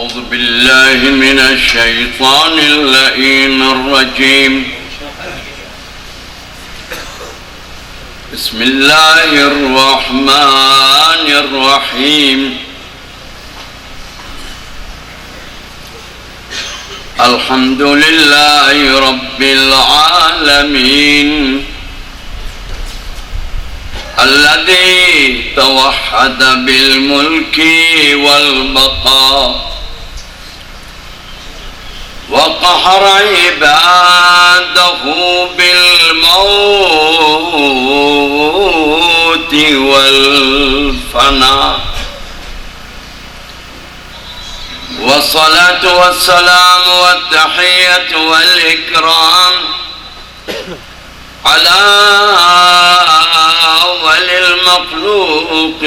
أعوذ بالله من الشيطان اللئيم الرجيم. بسم الله الرحمن الرحيم. الحمد لله رب العالمين الذي توحد بالملك والبقاء وقهر عباده بالموت والفناء، والصلاة والسلام والتحية والإكرام على أول المخلوق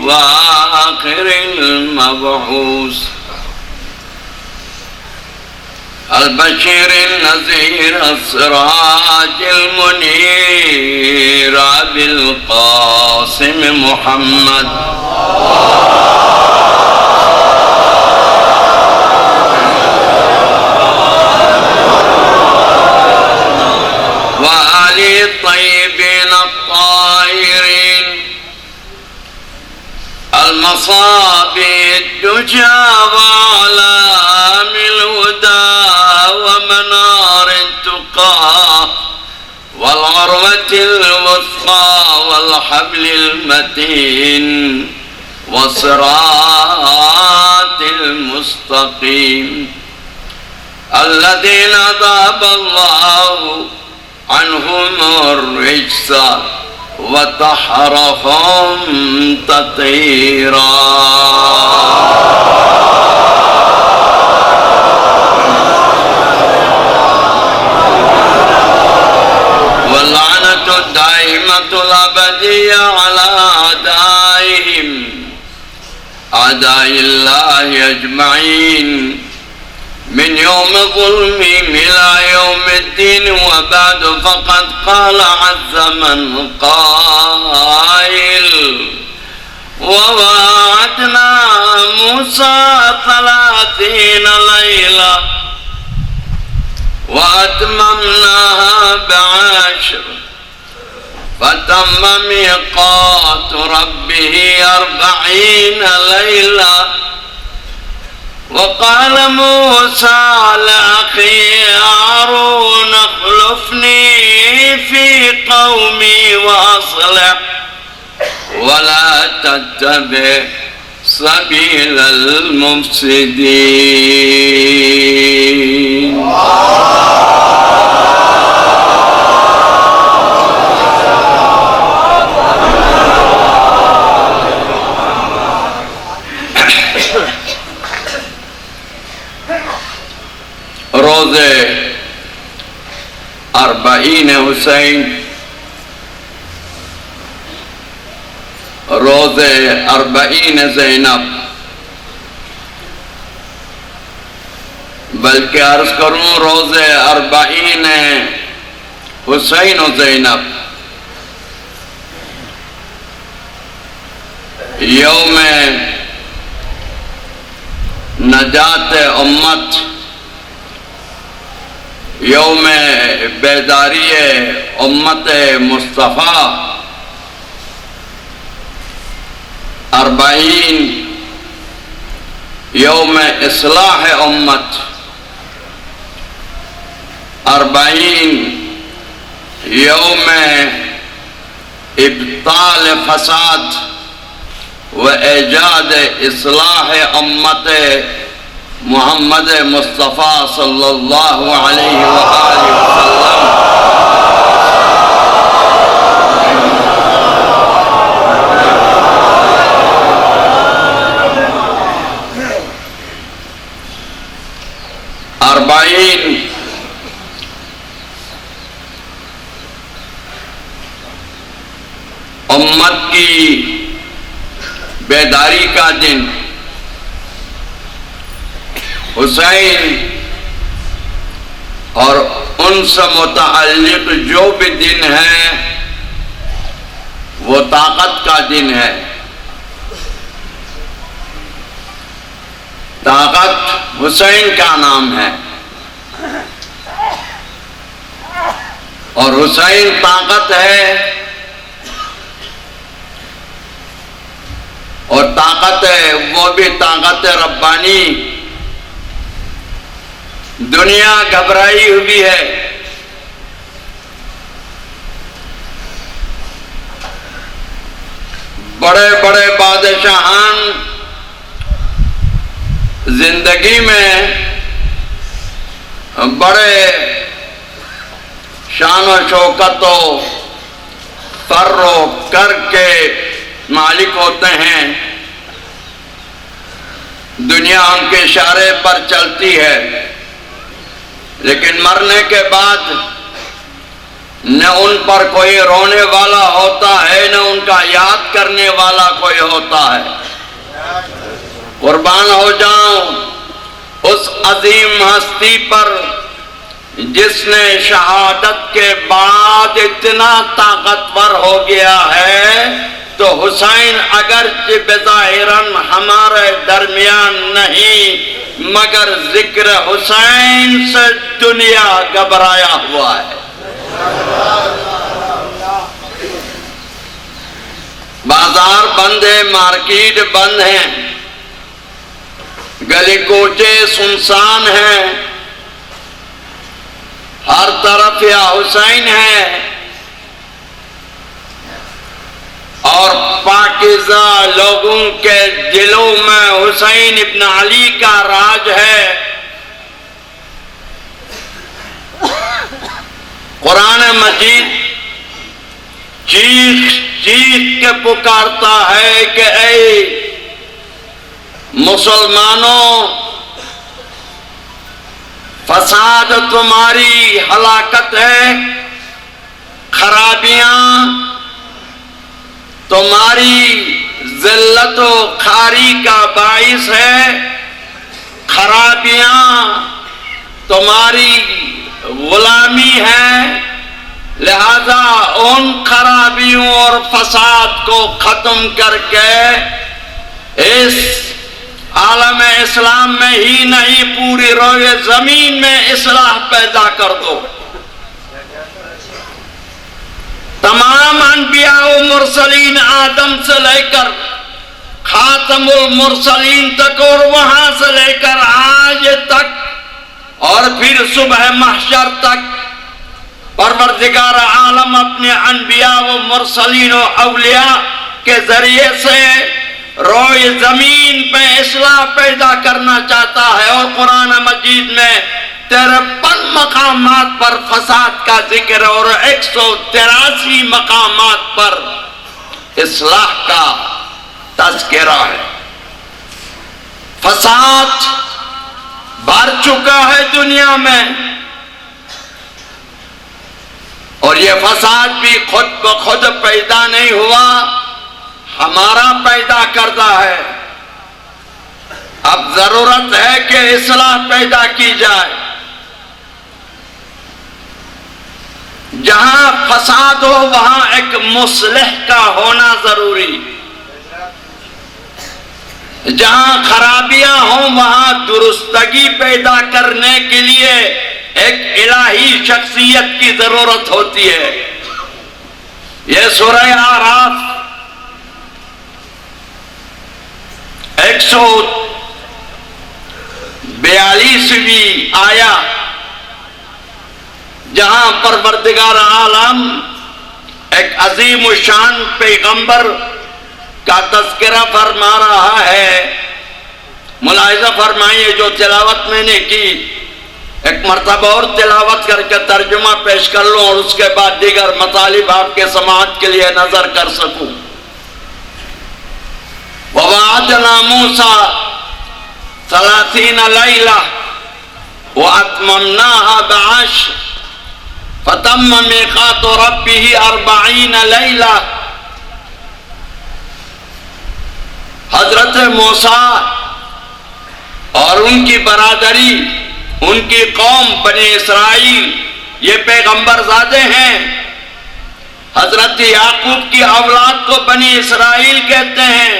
وآخر المبعوث، البشير النذير السراج المنير أبي القاسم محمد وآله الطيبين الطاهرين المصابيح الدجى وأعلام الهدى ومنار التقى والعروة الوثقى والحبل المتين والصراط المستقيم، الذين ذهب الله عنهم الرجس وطهرهم تطهيرا. واللعنة الدائمة الأبدية على أعدائهم أعداء الله أجمعين من يوم ظلمهم إلى يوم الدين. وبعد فقد قال عز من قائل: ووعدنا موسى 30 ليلة وأتممناها ب10 فتم ميقات ربه 40 ليلة. وقال موسى لأخيه هارون: اخلفني في قومي وأصلح ولا تتبع سبيل المفسدين. روزے 40 حسین، روزے 40 زینب، بلکہ عرض کروں روزے 40 حسین و زینب، یوم نجات امت، یوم بیداری امت مصطفیٰ، 40 یوم اصلاح امت، 40 یوم ابطال فساد و ایجاد اصلاح امت محمد مصطفیٰ صلی اللہ علیہ وآلہ وسلم۔ امت کی بیداری کا دن، حسین اور ان سے متعلق جو بھی دن ہے وہ طاقت کا دن ہے۔ طاقت حسین کا نام ہے، اور حسین طاقت ہے، اور طاقت ہے وہ بھی طاقت ربانی۔ دنیا گھبرائی ہوئی ہے، بڑے بڑے بادشاہان زندگی میں بڑے شان و شوکت و فر و کر کے مالک ہوتے ہیں، دنیا ان کے اشارے پر چلتی ہے، لیکن مرنے کے بعد نہ ان پر کوئی رونے والا ہوتا ہے، نہ ان کا یاد کرنے والا کوئی ہوتا ہے۔ قربان ہو جاؤں اس عظیم ہستی پر جس نے شہادت کے بعد اتنا طاقتور ہو گیا ہے، تو حسین اگرچہ بظاہراً ہمارے درمیان نہیں، مگر ذکر حسین سے دنیا گھبرایا ہوا ہے۔ بازار بند ہے، مارکیٹ بند ہیں، گلی کوچے سنسان ہیں، ہر طرف یا حسین ہے، اور پاکیزہ لوگوں کے دلوں میں حسین ابن علی کا راج ہے۔ قرآن مجید چیخ چیخ کے پکارتا ہے کہ اے مسلمانوں، فساد تمہاری ہلاکت ہے، خرابیاں تمہاری ذلت و خواری کا باعث ہے، خرابیاں تمہاری غلامی ہے، لہذا ان خرابیوں اور فساد کو ختم کر کے اس عالم اسلام میں ہی نہیں، پوری روئے زمین میں اصلاح پیدا کر دو۔ تمام انبیاء و مرسلین آدم سے لے کر خاتم المرسلین تک، اور وہاں سے لے کر آج تک، اور پھر صبح محشر تک، پروردگار عالم اپنے انبیاء و مرسلین و اولیاء کے ذریعے سے روئے زمین پہ اصلاح پیدا کرنا چاہتا ہے، اور قرآن مجید میں 53 مقامات پر فساد کا ذکر اور 183 مقامات پر اصلاح کا تذکرہ ہے۔ فساد بھر چکا ہے دنیا میں، اور یہ فساد بھی خود بخود پیدا نہیں ہوا، ہمارا پیدا کردہ ہے۔ اب ضرورت ہے کہ اصلاح پیدا کی جائے۔ جہاں فساد ہو وہاں ایک مصلح کا ہونا ضروری، جہاں خرابیاں ہوں وہاں درستگی پیدا کرنے کے لیے ایک الہی شخصیت کی ضرورت ہوتی ہے۔ یہ سورہ اعراف 142ویں آیا، جہاں پروردگار عالم ایک عظیم الشان پیغمبر کا تذکرہ فرما رہا ہے۔ ملاحظہ فرمائیے، جو تلاوت میں نے کی ایک مرتبہ اور تلاوت کر کے ترجمہ پیش کر لوں، اور اس کے بعد دیگر مطالب آپ کے سماعت کے لیے نظر کر سکوں۔ وَوَعَدْنَا مُوسَىٰ 30 لَيْلَةً وَأَتْمَمْنَاهَا بِعَشْرٍ فَتَمَّ مِيقَاتُ رَبِّهِ 40 لَيْلَةً۔ حضرت موسیٰ اور ان کی برادری، ان کی قوم بنی اسرائیل، یہ پیغمبر زادے ہیں۔ حضرت یعقوب کی اولاد کو بنی اسرائیل کہتے ہیں۔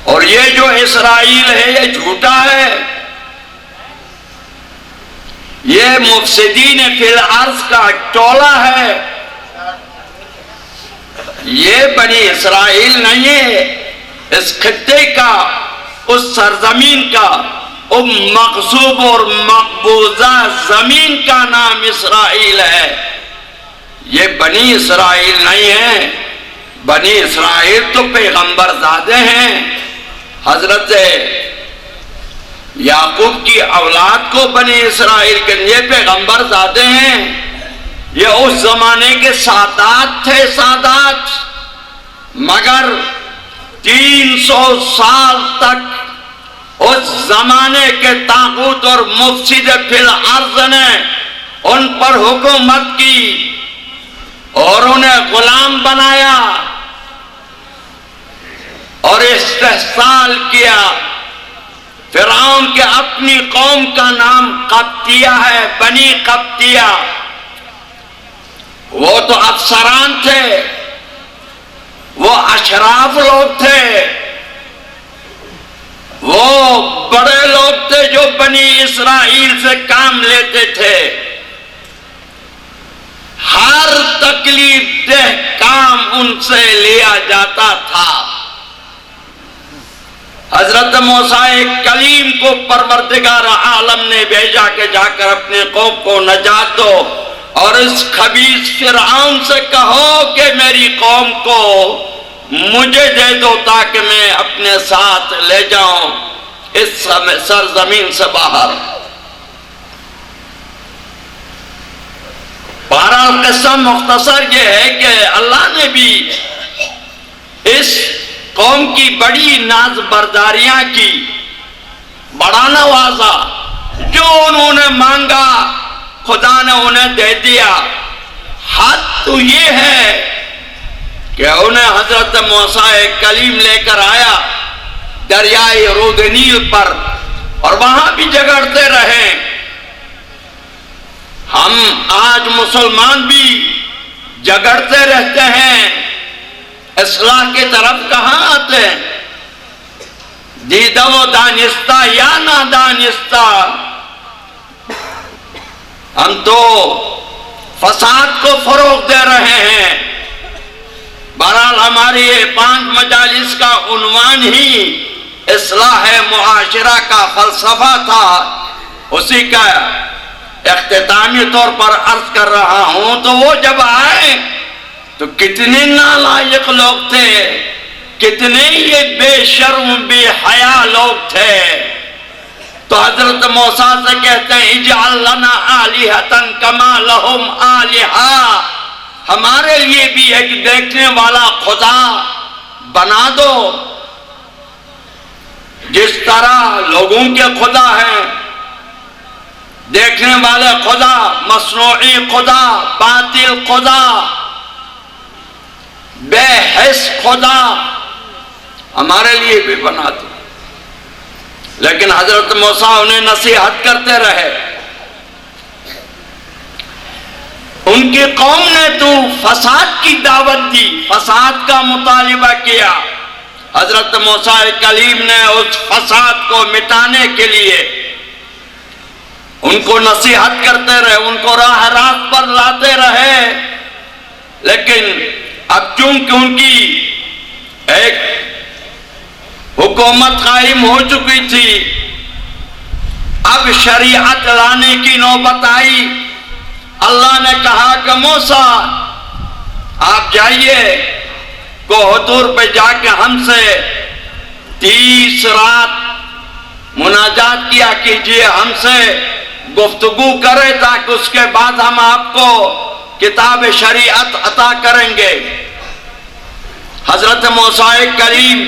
اور یہ جو اسرائیل ہے یہ جھوٹا ہے، یہ مفسدین فی الارض کا ٹولہ ہے، یہ بنی اسرائیل نہیں ہے۔ اس خطے کا، اس سرزمین کا، اس مغصوب اور مقبوضہ زمین کا نام اسرائیل ہے، یہ بنی اسرائیل نہیں ہے۔ بنی اسرائیل تو پیغمبر زادے ہیں، حضرت یعقوب کی اولاد کو بنی اسرائیل کے لیے پیغمبر زادے ہیں، یہ اس زمانے کے سادات تھے، سادات، مگر 300 سال تک اس زمانے کے طاغوت اور مفسد فی الارض نے ان پر حکومت کی اور انہیں غلام بنایا اور استحصال کیا۔ فرعون کے اپنی قوم کا نام قبطیہ ہے، بنی قبطیہ، وہ تو افسران تھے، وہ اشراف لوگ تھے، وہ بڑے لوگ تھے جو بنی اسرائیل سے کام لیتے تھے، ہر تکلیف دہ کام ان سے لیا جاتا تھا۔ حضرت موسیٰ کلیم کو پروردگار عالم نے بھیجا کہ جا کر اپنے قوم کو نجات دو اور اس خبیث فرعون سے کہو کہ میری قوم کو مجھے دے دو تاکہ میں اپنے ساتھ لے جاؤں اس سرزمین سے باہر۔ بہرحال قصہ مختصر یہ ہے کہ اللہ نے بھی اس قوم کی بڑی ناز برداریاں کی، بڑا نوازا، جو انہوں نے مانگا خدا نے انہیں دے دیا۔ حد تو یہ ہے کہ انہیں حضرت موسیٰ کلیم لے کر آیا دریائے رود نیل پر اور وہاں بھی جھگڑتے رہے۔ ہم آج مسلمان بھی جھگڑتے رہتے ہیں، اصلاح کی طرف کہاں آتے ہیں؟ دیدہ و دانستہ یا نادانستہ، ہم تو فساد کو فروغ دے رہے ہیں۔ بہرحال ہماری یہ 5 مجالس کا عنوان ہی اصلاح معاشرہ کا فلسفہ تھا، اسی کا اختتامی طور پر عرض کر رہا ہوں۔ تو وہ جب آئے تو کتنے نالائق لوگ تھے، کتنے یہ بے شرم بے حیا لوگ تھے۔ تو حضرت موسیٰ سے کہتے ہیں اجعل لنا آلہۃ کما لہم آلہہ، ہمارے لیے بھی ایک دیکھنے والا خدا بنا دو جس طرح لوگوں کے خدا ہیں، دیکھنے والے خدا، مصنوعی خدا، باطل خدا، بے حس خدا، ہمارے لیے بھی بنا دو۔ لیکن حضرت موسیٰ انہیں نصیحت کرتے رہے۔ ان کی قوم نے تو فساد کی دعوت دی، فساد کا مطالبہ کیا۔ حضرت موسیٰ کلیم نے اس فساد کو مٹانے کے لیے ان کو نصیحت کرتے رہے، ان کو راہ راست پر لاتے رہے۔ لیکن اب چونکہ ان کی ایک حکومت قائم ہو چکی تھی، اب شریعت لانے کی نوبت آئی۔ اللہ نے کہا کہ موسیٰ آپ جائیے کوہ طور پہ جا کے ہم سے 30 رات مناجات کیا کیجئے، ہم سے گفتگو کرے تاکہ اس کے بعد ہم آپ کو کتاب شریعت عطا کریں گے۔ حضرت موسیٰ کلیم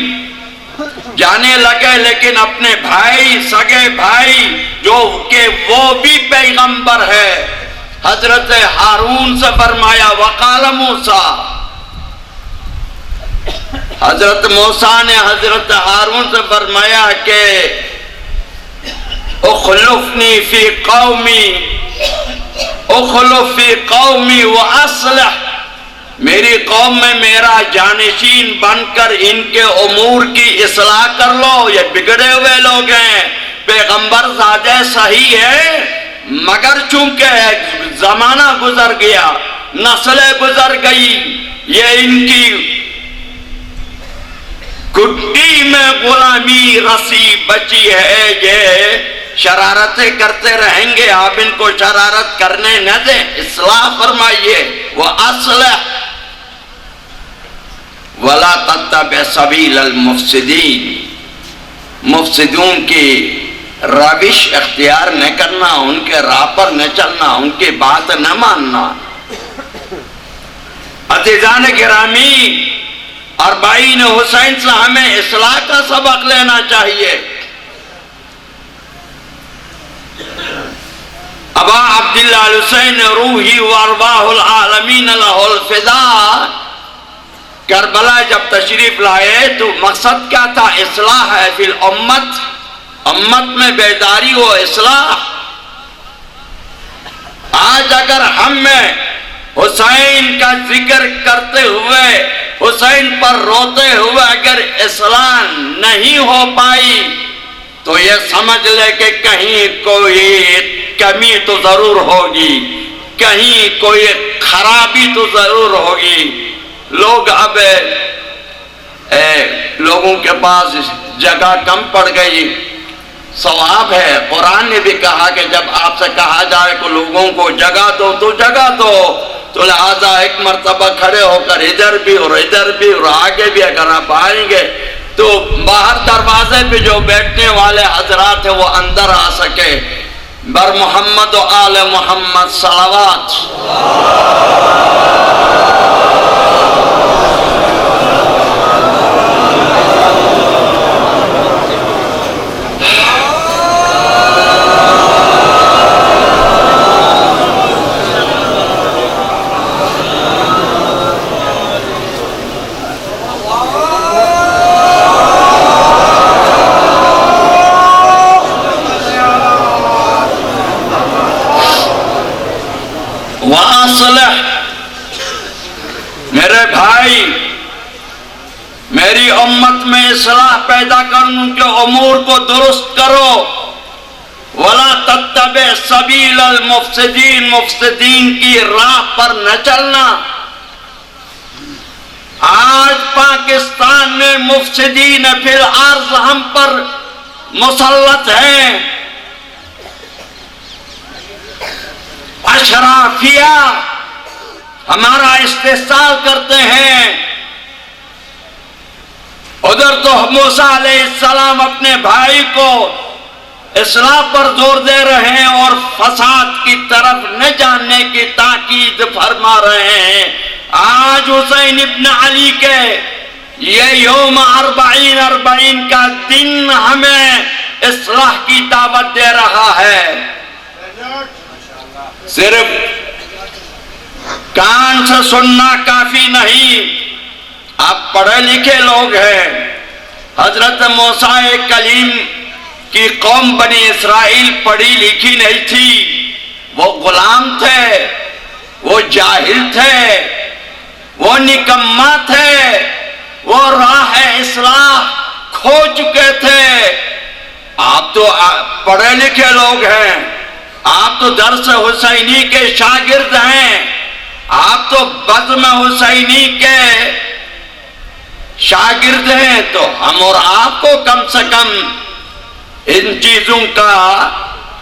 جانے لگے، لیکن اپنے بھائی، سگے بھائی جو کہ وہ بھی پیغمبر ہے، حضرت ہارون سے فرمایا وقال موسیٰ، حضرت موسیٰ نے حضرت ہارون سے فرمایا کہ اخلفنی فی قومی، اخلف فی قومی واصلح میری قوم میں میرا جانشین بن کر ان کے امور کی اصلاح کر لو. یہ بگڑے ہوئے لوگ ہیں، پیغمبر زادہ صحیح ہے، مگر چونکہ زمانہ گزر گیا، نسلیں گزر گئی، یہ ان کی گھٹی میں غلامی رسی بچی ہے، یہ شرارتیں کرتے رہیں گے. آپ ان کو شرارت کرنے نہ دیں، اصلاح فرمائیے. وَأَصْلِحْ وَلَا تَتَّبِعْ سَبِيلَ الْمُفْسِدِينَ. مفسدون کی روش اختیار نہ کرنا، ان کے راہ پر نہ چلنا، ان کی بات نہ ماننا. عزیزان گرامی، اربعین حسین سے ہمیں اصلاح کا سبق لینا چاہیے. ابا عبداللہ الحسین روحی وارواح العالمین لہ الفداء کربلا جب تشریف لائے تو مقصد کیا تھا؟ اصلاح ہے فی الامت، امت میں بیداری و اصلاح. آج اگر ہم میں حسین کا ذکر کرتے ہوئے، حسین پر روتے ہوئے اگر اصلاح نہیں ہو پائی تو یہ سمجھ لے کہ کہیں کوئی کمی تو ضرور ہوگی، کہیں کوئی خرابی تو ضرور ہوگی. لوگ اب لوگوں کے پاس جگہ کم پڑ گئی. ثواب ہے، قرآن نے بھی کہا کہ جب آپ سے کہا جائے کہ لوگوں کو جگہ دو تو جگہ دو، تو لہذا ایک مرتبہ کھڑے ہو کر ادھر بھی اور ادھر بھی اور آگے بھی اگر آپ آئیں گے تو باہر دروازے پہ جو بیٹھنے والے حضرات ہیں وہ اندر آ سکے. بر محمد و آل محمد صلوات. وَأَصْلِحْ. میرے بھائی، میری امت میں اصلاح پیدا کرنے کے امور کو درست کرو. وَلَا تَتَّبِعْ سَبِيلَ الْمُفْسِدِينَ. مفسدین کی راہ پر نہ چلنا. آج پاکستان میں مفسدین فی الارض ہم پر مسلط ہیں. اشرافیہ ہمارا استحصال کرتے ہیں. ادھر تو موسیٰ علیہ السلام اپنے بھائی کو اصلاح پر زور دے رہے ہیں اور فساد کی طرف نہ جانے کی تاکید فرما رہے ہیں. آج حسین ابن علی کے یہ یوم اربعین کا دن ہمیں اصلاح کی دعوت دے رہا ہے. صرف کان سے سننا کافی نہیں. آپ پڑھے لکھے لوگ ہیں. حضرت موسیٰ کلیم کی قوم بنی اسرائیل پڑھی لکھی نہیں تھی. وہ غلام تھے، وہ جاہل تھے، وہ نکما تھے، وہ راہ اصلاح کھو چکے تھے. آپ تو پڑھے لکھے لوگ ہیں، آپ تو درس حسینی کے شاگرد ہیں، آپ تو بزم حسینی کے شاگرد ہیں. تو ہم اور آپ کو کم سے کم ان چیزوں کا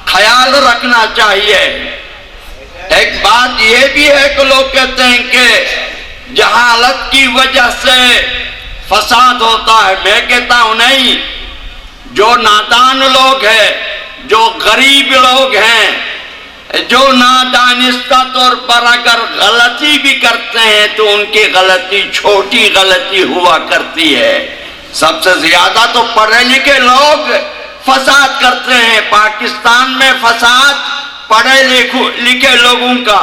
خیال رکھنا چاہیے. ایک بات یہ بھی ہے کہ لوگ کہتے ہیں کہ جہالت کی وجہ سے فساد ہوتا ہے. میں کہتا ہوں نہیں. جو نادان لوگ ہیں، جو غریب لوگ ہیں، جو نادانستہ طور پر اگر غلطی بھی کرتے ہیں تو ان کی غلطی چھوٹی غلطی ہوا کرتی ہے. سب سے زیادہ تو پڑھے لکھے لوگ فساد کرتے ہیں. پاکستان میں فساد پڑھے لکھے لوگوں کا،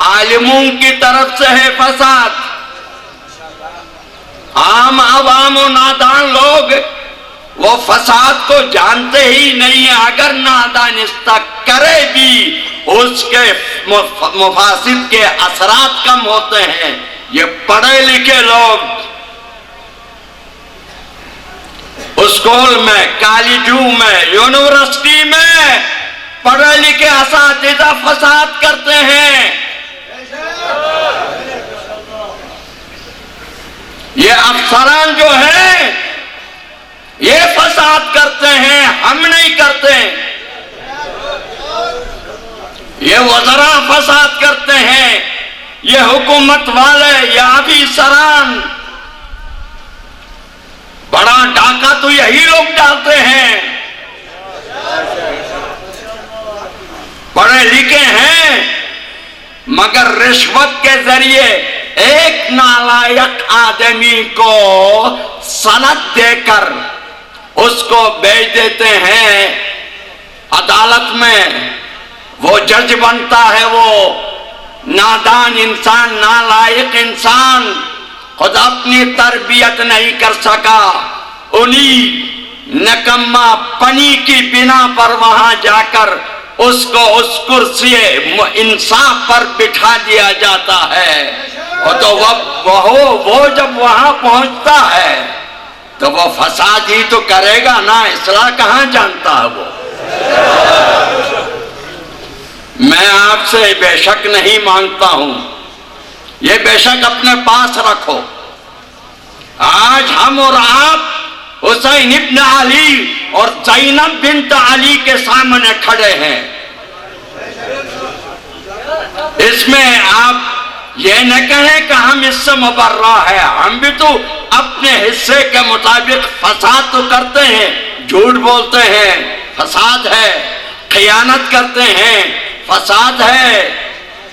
عالموں کی طرف سے ہے فساد. عام عوام و نادان لوگ وہ فساد کو جانتے ہی نہیں. اگر نادانستہ کرے بھی اس کے مفاسد کے اثرات کم ہوتے ہیں. یہ پڑھے لکھے لوگ اسکول میں، کالجوں میں، یونیورسٹی میں پڑھے لکھے اساتذہ فساد کرتے ہیں. یہ افسران جو ہیں یہ فساد کرتے ہیں، ہم نہیں کرتے. یہ وزراء فساد کرتے ہیں، یہ حکومت والے، یہ افسران. بڑا ڈاکہ تو یہی لوگ ڈالتے ہیں. پڑھے لکھے ہیں مگر رشوت کے ذریعے ایک نالائق آدمی کو سند دے کر اس کو بھیج دیتے ہیں عدالت میں. وہ جج بنتا ہے، وہ نادان انسان، نالائق انسان، خود اپنی تربیت نہیں کر سکا، انہی نکما پنی کی بنا پر وہاں جا کر اس کو اس کرسی انصاف پر بٹھا دیا جاتا ہے. اور تو وہ جب وہاں پہنچتا ہے تو وہ فساد ہی تو کرے گا نا، اصلاح کہاں جانتا ہے وہ. میں آپ سے بے شک نہیں مانگتا ہوں، یہ بے شک اپنے پاس رکھو. آج ہم اور آپ حسین ابن علی اور زینب بنت علی کے سامنے کھڑے ہیں. اس میں آپ یہ نہ کہیں کہ ہم اس سے مبرہ ہے، ہم بھی تو اپنے حصے کے مطابق فساد تو کرتے ہیں. جھوٹ بولتے ہیں، فساد ہے. خیانت کرتے ہیں، فساد ہے.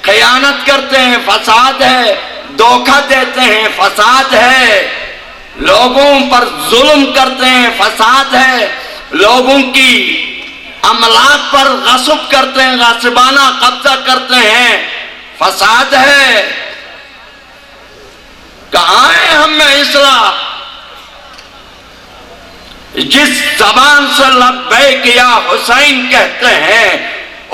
خیانت کرتے ہیں، فساد ہے. دھوکہ دیتے ہیں، فساد ہے. لوگوں پر ظلم کرتے ہیں، فساد ہے. لوگوں کی املاک پر غصب کرتے ہیں، غاصبانہ قبضہ کرتے ہیں، فساد ہے. کہاں ہے ہم میں اصلاح؟ جس زبان سے لبیک یا حسین کہتے ہیں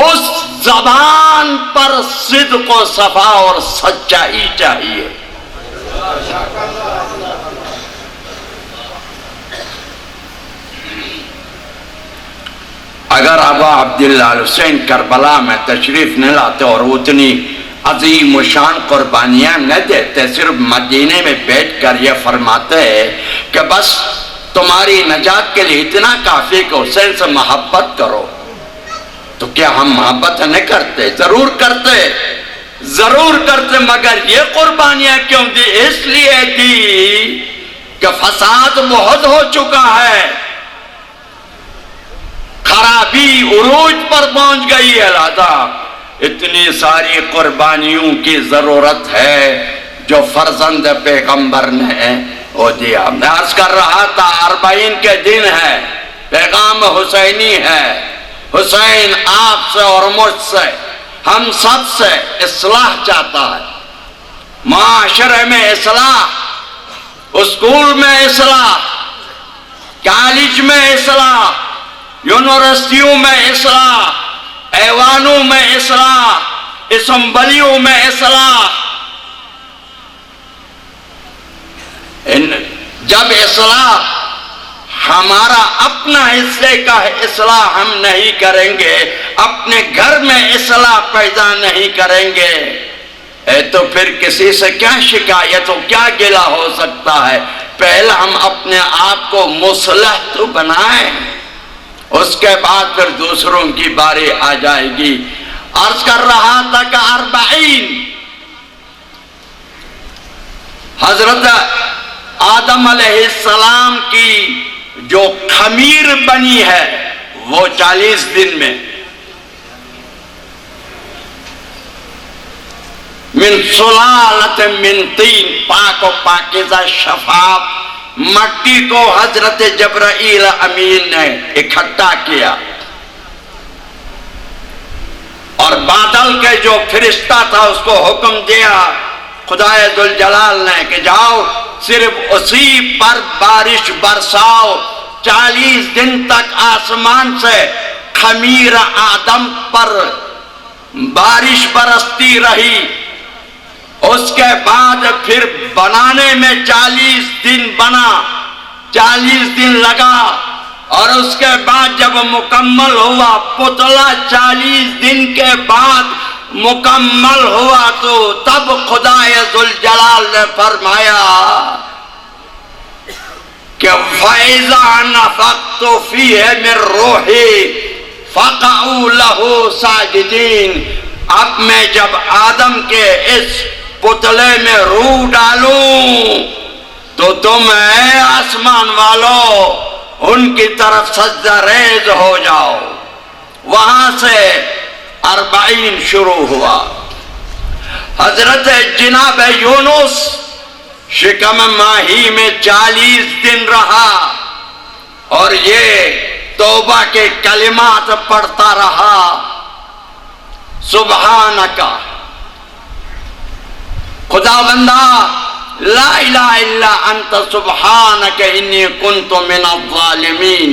اس زبان پر صدق و صفا اور سچائی چاہیے. اگر ابا عبداللہ حسین کربلا میں تشریف نہ لاتے اور اتنی عظیم و شان قربانیاں نہ دیتے، صرف مدینے میں بیٹھ کر یہ فرماتے کہ بس تمہاری نجات کے لیے اتنا کافی کہ حسین سے محبت کرو، تو کیا ہم محبت نہ کرتے؟ ضرور کرتے، ضرور کرتے. مگر یہ قربانیاں کیوں دی؟ اس لیے دی کہ فساد بہت ہو چکا ہے، خرابی عروج پر پہنچ گئی ہے. لہذا اتنی ساری قربانیوں کی ضرورت ہے جو فرزند پیغمبر نے وہ دیا. میں عرض کر رہا تھا 40 کے دن ہے، پیغام حسینی ہے. حسین آپ سے اور مجھ سے، ہم سب سے اصلاح چاہتا ہے. معاشرے میں اصلاح، اسکول میں اصلاح، کالج میں اصلاح، یونیورسٹیوں میں اصلاح، ایوانوں میں اصلاح، اسمبلیوں میں اصلاح. جب اصلاح ہمارا اپنا حصے کا اصلاح ہم نہیں کریں گے، اپنے گھر میں اصلاح پیدا نہیں کریں گے، تو پھر کسی سے کیا شکایت ہو، کیا گلہ ہو سکتا ہے؟ پہلے ہم اپنے آپ کو مصلح تو بنائیں، اس کے بعد پھر دوسروں کی باری آ جائے گی. عرض کر رہا تھا کہ 40 حضرت آدم علیہ السلام کی جو خمیر بنی ہے وہ 40 دن میں من سلالت من طین، پاک و پاکیزہ شفاف مٹی کو حضرت جبرائیل امین نے اکٹھا کیا، اور بادل کے جو فرشتہ تھا اس کو حکم دیا خدائے ذوالجلال نے کہ جاؤ صرف اسی پر بارش برساؤ. 40 دن تک آسمان سے خمیر آدم پر بارش برستی رہی. اس کے بعد پھر بنانے میں 40 دن بنا، 40 دن لگا، اور اس کے بعد جب مکمل ہوا پتلا 40 دن کے بعد مکمل ہوا تو تب خدا ذوالجلال نے فرمایا کہ فَإِذَا نَفَخْتُ فِيهِ مِن رُّوحِي فَقَعُوا لَهُ سَاجِدِينَ۔ اب میں جب آدم کے اس پتلے میں روح ڈالوں تو تم اے آسمان والو ان کی طرف سجدہ ریز ہو جاؤ۔ وہاں سے 40 شروع ہوا۔ حضرت جناب یونس شکم ماہی میں 40 دن رہا اور یہ توبہ کے کلمات پڑھتا رہا، سبحانکا خدا بندہ لا الہ الا انت سبحانک انی کنت من الظالمین۔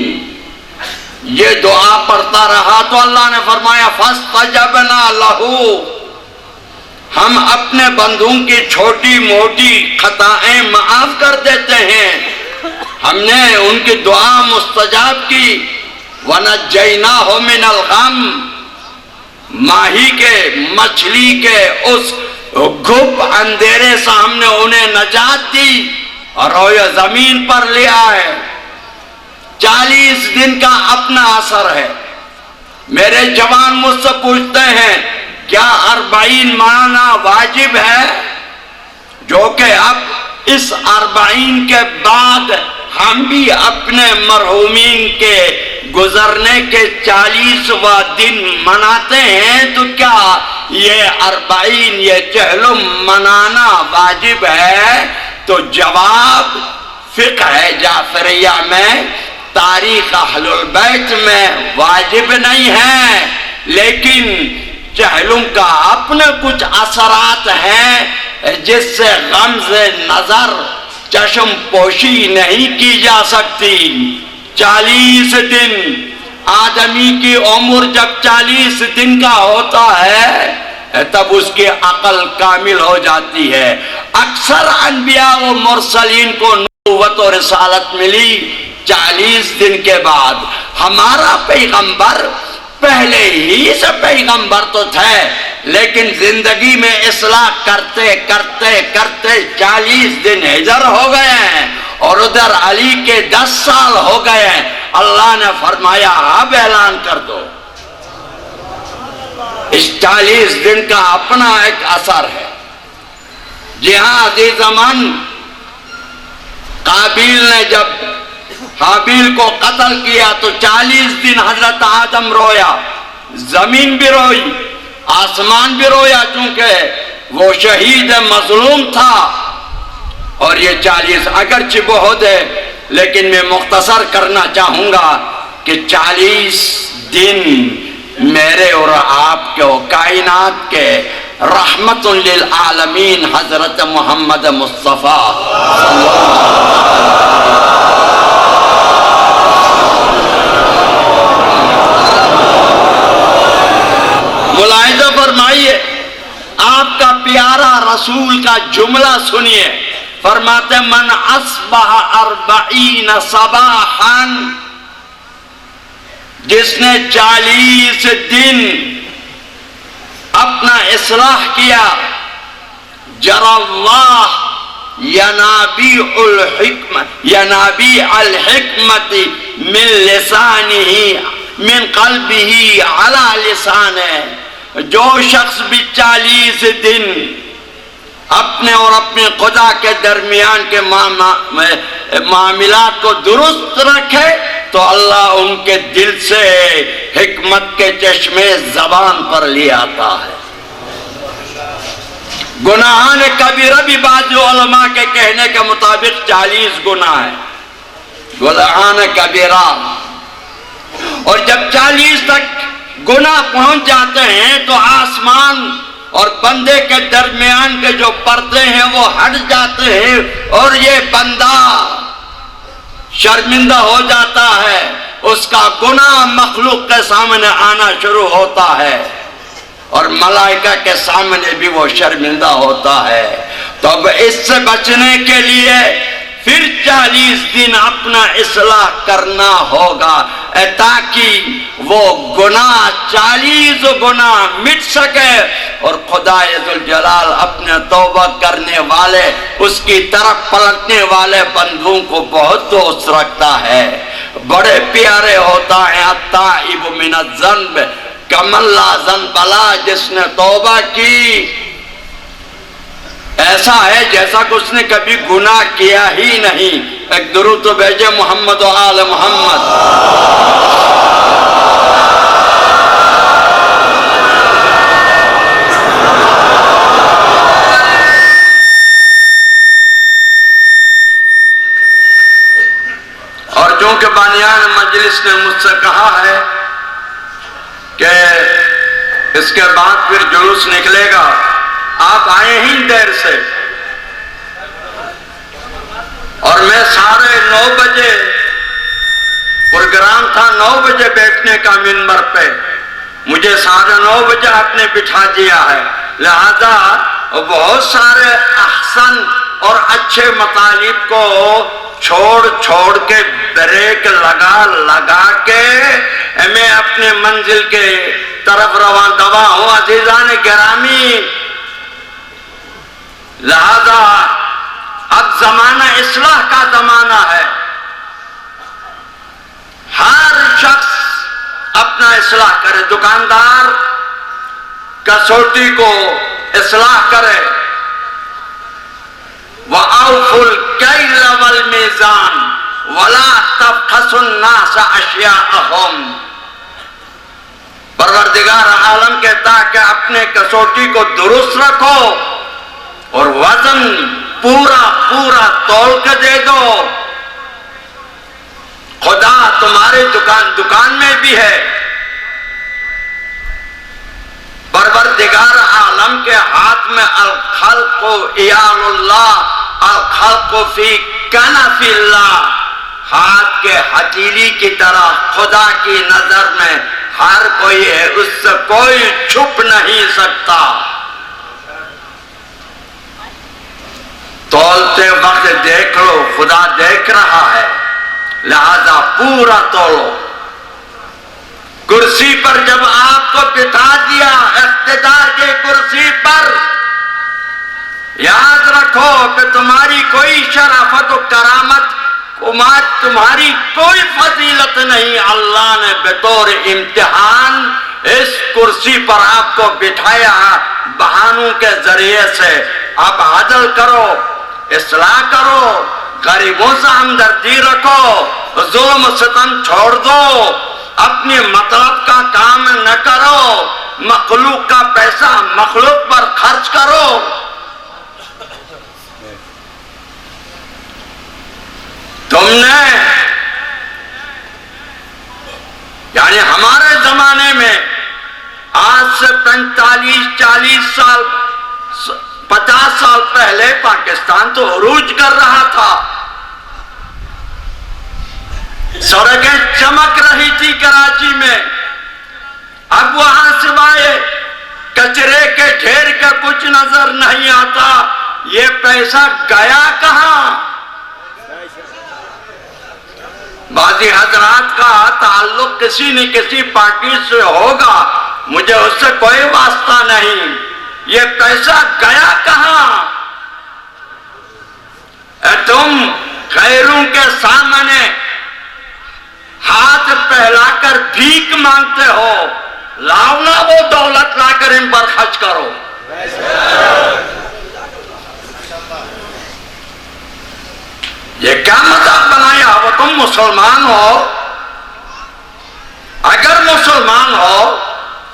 یہ دعا پڑھتا رہا تو اللہ نے فرمایا فاستجبنا لہو، ہم اپنے بندوں کی چھوٹی موٹی خطائیں معاف کر دیتے ہیں، ہم نے ان کی دعا مستجاب کی۔ وَنَجَّيْنَاهُ مِنَ الْغَمِّ، ماہی کے مچھلی کے اس گھپ اندھیرے سے ہم نے انہیں نجات دی اور روئے زمین پر لے آئے۔ 40 دن کا اپنا اثر ہے۔ میرے جوان مجھ سے پوچھتے ہیں کیا 40 مانا واجب ہے؟ جو کہ اب اس 40 کے بعد ہم بھی اپنے مرحومین کے گزرنے کے 40واں دن مناتے ہیں، تو کیا یہ 40 یہ چہلم منانا واجب ہے؟ تو جواب فقہ جعفریہ میں، تاریخ اہل البیت میں واجب نہیں ہے، لیکن چہلم کا اپنے کچھ اثرات ہیں جس سے غمز نظر چشم پوشی نہیں کی جا سکتی۔ 40 دن آدمی کی عمر جب 40 دن کا ہوتا ہے تب اس کی عقل کامل ہو جاتی ہے۔ اکثر انبیاء و مرسلین کو نبوت و رسالت ملی 40 دن کے بعد۔ ہمارا پیغمبر پہلے ہی سے پیغمبر تو تھے، لیکن زندگی میں اصلاح کرتے کرتے کرتے 40 دن ہجر ہو گئے ہیں اور ادھر علی کے 10 سال ہو گئے ہیں۔ اللہ نے فرمایا اب اعلان کر دو۔ اس 40 دن کا اپنا ایک اثر ہے۔ جی ہاں عزیز من، قابیل نے جب حابیل کو قتل کیا تو 40 دن حضرت آدم رویا، زمین بھی روئی، آسمان بھی رویا، چونکہ وہ شہید مظلوم تھا۔ اور یہ 40 اگرچہ بہت ہے، لیکن میں مختصر کرنا چاہوں گا کہ 40 دن میرے اور آپ کے کائنات کے رحمت للعالمین حضرت محمد مصطفیٰ ملاحظہ فرمائیے، آپ کا پیارا رسول کا جملہ سنیے، فرماتے من اصبح 40 صباحا، جس نے 40 دن اپنا اصلاح کیا، جرى اللہ ینابیع الحکمت من لسانہ من قلبہ علی لسانہ، جو شخص بھی 40 دن اپنے اور اپنے خدا کے درمیان کے معاملات کو درست رکھے تو اللہ ان کے دل سے حکمت کے چشمے زبان پر لے آتا ہے۔ گناہان کبیرہ بھی بعض علماء کے کہنے کے مطابق 40 گناہ ہے، گناہان کبیرہ، اور جب 40 تک گناہ پہنچ جاتے ہیں تو آسمان اور بندے کے درمیان کے جو پردے ہیں وہ ہٹ جاتے ہیں اور یہ بندہ شرمندہ ہو جاتا ہے، اس کا گناہ مخلوق کے سامنے آنا شروع ہوتا ہے۔ اور ملائکہ کے سامنے بھی وہ شرمندہ ہوتا ہے. تو اب اس سے بچنے کے لیے پھر 40 دن اپنا اصلاح کرنا ہوگا تاکہ وہ گناہ 40 گناہ مٹ سکے اور خدا ذوالجلال اپنے توبہ کرنے والے اس کی طرف پلٹنے والے بندوں کو بہت دوست رکھتا ہے. بڑے پیارے ہوتا ہے التائب من الذنب کمن لا ذنب له، جس نے توبہ کی ایسا ہے جیسا کہ اس نے کبھی گناہ کیا ہی نہیں. ایک درود تو بھیجے محمد و آل محمد. اور چونکہ بانیان مجلس نے مجھ سے کہا ہے کہ اس کے بعد پھر جلوس نکلے گا، آپ آئے ہی دیر سے، اور میں 9:30 بجے پروگرام تھا، 9 بجے بیٹھنے کا منبر پہ، مجھے 9:30 بجے آپ نے بٹھا دیا ہے. لہذا بہت سارے احسن اور اچھے مطالب کو چھوڑ کے بریک لگا کے میں اپنے منزل کے طرف رواں دوا ہوں. عزیزان گرامی، لہذا اب زمانہ اصلاح کا زمانہ ہے. ہر شخص اپنا اصلاح کرے. دکاندار کسوٹی کو اصلاح کرے. وَأَوْفُوا الْكَيْلَ وَالْمِيزَانَ وَلَا تَبْخَسُوا النَّاسَ أَشْيَاءَهُمْ. پروردگار عالم کہتا ہے کہ اپنے کسوٹی کو درست رکھو اور وزن پورا تول کے دے دو. خدا تمہارے دکان میں بھی ہے. پروردگار عالم کے ہاتھ میں الخلق عیال اللہ، الخلق فی کنف اللہ، ہاتھ کے ہتھیلی کی طرح خدا کی نظر میں ہر کوئی ہے، اس سے کوئی چھپ نہیں سکتا. تولتے وقت دیکھ لو، خدا دیکھ رہا ہے، لہذا پورا تولو. کرسی پر جب آپ کو بٹھا دیا اقتدار کی کرسی پر، یاد رکھو کہ تمہاری کوئی شرافت و کرامت، تمہاری کوئی فضیلت نہیں. اللہ نے بطور امتحان اس کرسی پر آپ کو بٹھایا بہانوں کے ذریعے سے. اب عدل کرو، اصلاح کرو، غریبوں سے ہمدردی رکھو، ظلم و ستم چھوڑ دو، اپنی مطلب کا کام نہ کرو، مخلوق کا پیسہ مخلوق پر خرچ کرو. تم نے یعنی ہمارے زمانے میں آج سے 45 40 سال 50 سال پہلے پاکستان تو عروج کر رہا تھا. سڑکیں چمک رہی تھی کراچی میں. اب وہاں سوائے کچرے کے ڈھیر کا کچھ نظر نہیں آتا. یہ پیسہ گیا کہاں؟ بعضی حضرات کا تعلق کسی نہ کسی پارٹی سے ہوگا، مجھے اس سے کوئی واسطہ نہیں. یہ پیسہ گیا کہاں؟ تم غیروں کے سامنے ہاتھ پھیلا کر بھیک مانگتے ہو. لاؤ نا وہ دولت لا کر ان پر خرچ کرو. یہ کیا مذہب بنایا ہو؟ تم مسلمان ہو، اگر مسلمان ہو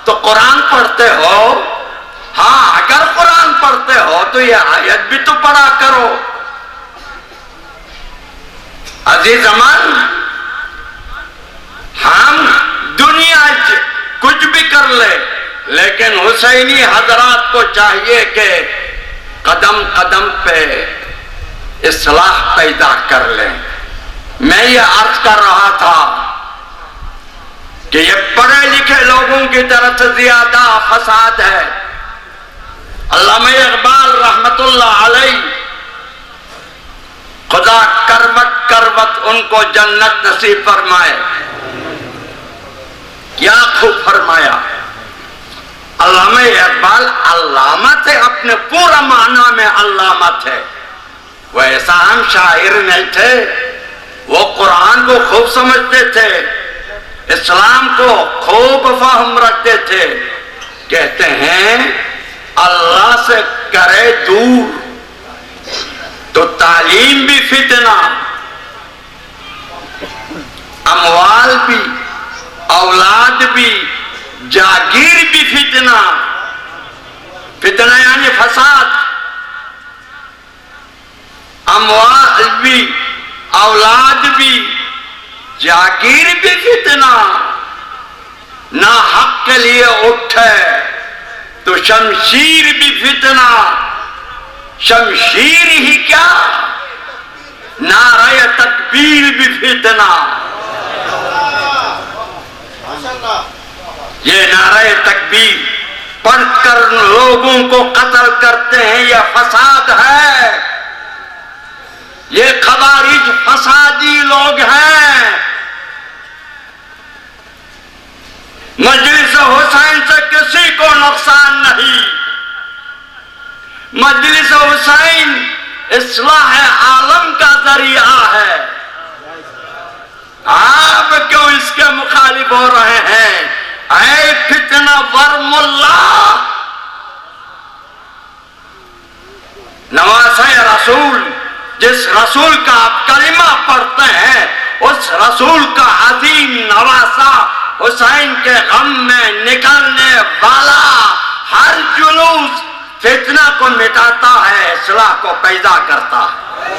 تو قرآن پڑھتے ہو. ہاں، اگر قرآن پڑھتے ہو تو یہ آیت بھی تو پڑھا کرو. عزیز امان، ہم دنیا کچھ بھی کر لے، لیکن حسینی حضرات کو چاہیے کہ قدم قدم پہ اصلاح پیدا کر لیں. میں یہ عرض کر رہا تھا کہ یہ پڑھے لکھے کے لوگوں کی طرف سے زیادہ فساد ہے۔ علامہ اقبال رحمت اللہ علیہ، خدا کروٹ کروٹ ان کو جنت نصیب فرمائے، کیا خوب فرمایا۔ علامہ اقبال علامہ تھے، اپنے پورا معنی میں علامہ تھے، وہ ایسا ہم شاعر نہیں تھے، وہ قرآن کو خوب سمجھتے تھے، اسلام کو خوب فہم رکھتے تھے۔ کہتے ہیں اللہ سے کرے دور تو تعلیم بھی فتنہ، اموال بھی، اولاد بھی، جاگیر بھی فتنہ۔ فتنہ یعنی فساد، اموال بھی، اولاد بھی، جاگیر بھی فتنہ۔ نہ حق کے لیے اٹھے تو شمشیر بھی فتنہ، شمشیر ہی کیا، نعرہ تکبیر بھی فتنہ۔ یہ نعرہ تکبیر پڑھ کر لوگوں کو قتل کرتے ہیں، یہ فساد ہے، یہ خوارج فسادی لوگ ہیں۔ مجلس حسین سے کسی کو نقصان نہیں، مجلس حسین اصلاح عالم کا ذریعہ ہے۔ آپ کیوں اس کے مخالف ہو رہے ہیں؟ اے فتنہ ورم اللہ، نواسہ رسول، جس رسول کا آپ کلمہ پڑھتے ہیں، اس رسول کا عظیم نواسہ حسین کے غم میں نکلنے والا ہر جلوس فتنہ کو مٹاتا ہے، اصلاح کو پیدا کرتا ہے۔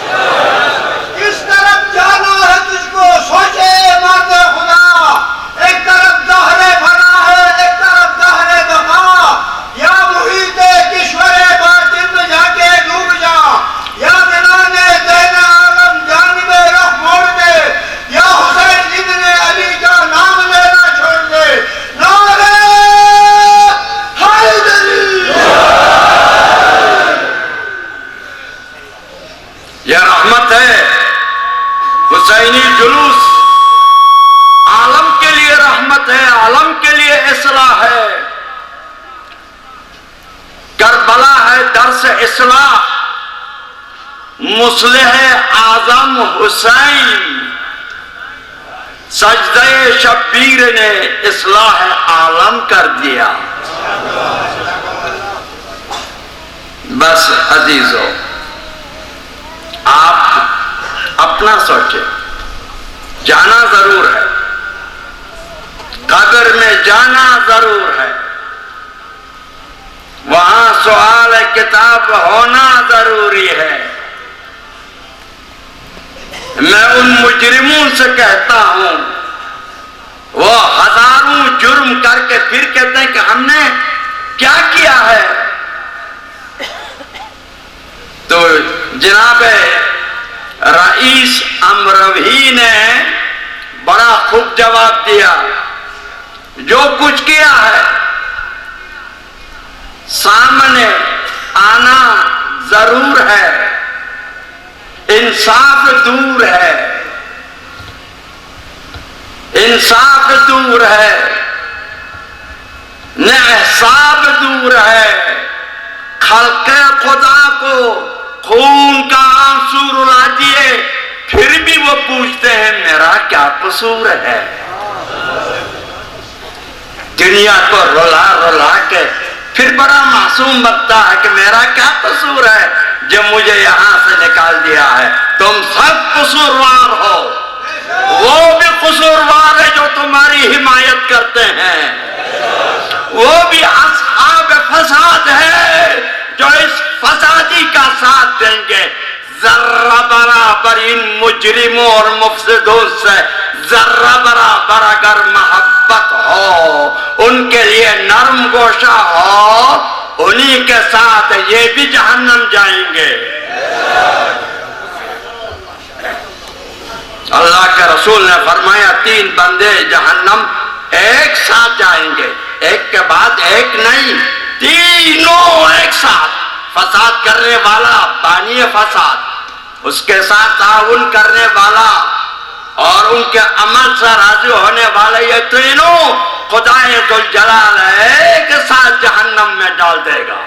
کس طرف جانا ہے تجھ کو سوچے مرد خدا، ایک طرف دہر بنا ہے، ایک طرف دہر بقا، یا محیط کشور باطن میں جا کے ڈوب جا، یا بنانے دین عالم جانب رخ موڑ دے، یا حسین ابن علی کا نام لینا چھوڑ دے۔ نعرہ حیدری، یہ رحمت ہے، حسینی جلوس عالم کے لیے رحمت ہے، عالم کے لیے اصلاح ہے، کربلا ہے درس اصلاح، مصلح اعظم حسین، سجدہ شبیر نے اصلاح عالم کر دیا۔ بس عزیزو، آپ اپنا سوچیں، جانا ضرور ہے، قبر میں جانا ضرور ہے، وہاں سوال کتاب ہونا ضروری ہے۔ میں ان مجرموں سے کہتا ہوں، وہ ہزاروں جرم کر کے پھر کہتے ہیں کہ ہم نے کیا کیا ہے، تو جناب رئیس امروی نے بڑا خوب جواب دیا، جو کچھ کیا ہے سامنے آنا ضرور ہے، انصاف دور ہے، انصاف دور ہے، نہ حساب دور ہے۔ خلق خدا کو خون کا آنسو رلا دیے، پھر بھی وہ پوچھتے ہیں میرا کیا قصور ہے۔ دنیا کو رلا رلا کے پھر بڑا معصوم بنتا ہے کہ میرا کیا قصور ہے جو مجھے یہاں سے نکال دیا ہے۔ تم سب قصوروار ہو، وہ بھی قصوروار ہے جو تمہاری حمایت کرتے ہیں، وہ بھی اصحاب فساد ہے جو اس فسادی کا ساتھ دیں گے۔ ذرہ برابر ان مجرموں اور مفسدوں سے ذرہ برابر اگر محبت ہو، ان کے لیے نرم گوشہ ہو، انہی کے ساتھ یہ بھی جہنم جائیں گے۔ اللہ کے رسول نے فرمایا 3 بندے جہنم ایک ساتھ جائیں گے، ایک کے بعد ایک نہیں، تینوں ایک ساتھ۔ فساد کرنے والا بانی فساد، اس کے ساتھ تعاون کرنے والا اور ان کے عمل سے راضی ہونے والے، یہ تینوں خدائے ذوالجلال ایک ساتھ جہنم میں ڈال دے گا۔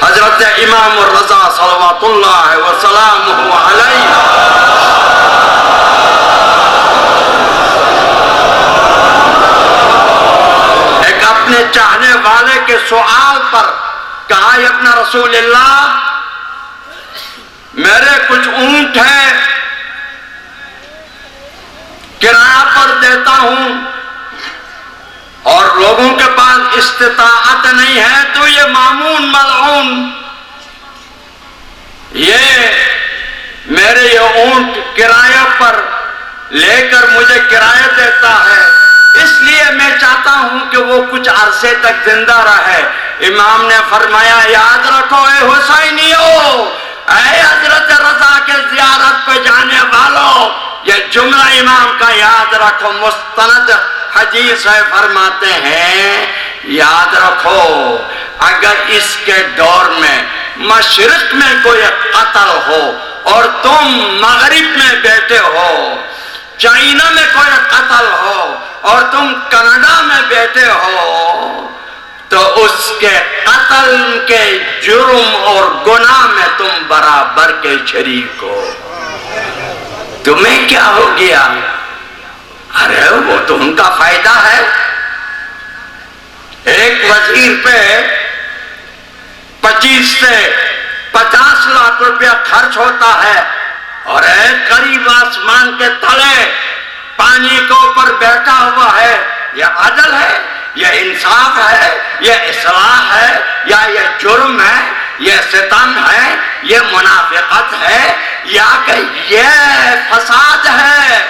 حضرت امام الرضا صلوات اللہ وسلامہ علیہ ایک اپنے چاہنے والے کے سوال پر کہا، یا ابن رسول اللہ، میرے کچھ اونٹ ہیں، کرایہ پر دیتا ہوں اور لوگوں کے پاس استطاعت نہیں ہے، تو یہ مامون ملعون یہ میرے یہ اونٹ کرایہ پر لے کر مجھے کرایہ دیتا ہے، اس لیے میں چاہتا ہوں کہ وہ کچھ عرصے تک زندہ رہے۔ امام نے فرمایا، یاد رکھو اے حسینیو، اے حضرت رضا کے زیارت پہ جانے والوں، یہ جملہ امام کا یاد رکھو، مستند حدیث ہے، فرماتے ہیں یاد رکھو اگر اس کے دور میں مشرق میں کوئی قتل ہو اور تم مغرب میں بیٹھے ہو، چائنا میں کوئی قتل ہو اور تم کینیڈا میں بیٹھے ہو، تو اس کے قتل کے جرم اور گناہ میں تم برابر کے شریک ہو۔ تمہیں کیا ہو گیا؟ ارے وہ تو ان کا فائدہ ہے۔ ایک وزیر پہ 25 سے 50 لاکھ روپیہ خرچ ہوتا ہے اور ایک غریب آسمان کے تلے پانی کے اوپر بیٹھا ہوا ہے، یہ عدل ہے، یہ انصاف ہے، یہ اصلاح ہے، یا یہ جرم ہے، یہ ستم ہے، یہ منافقت ہے، یا کہ یہ فساد ہے؟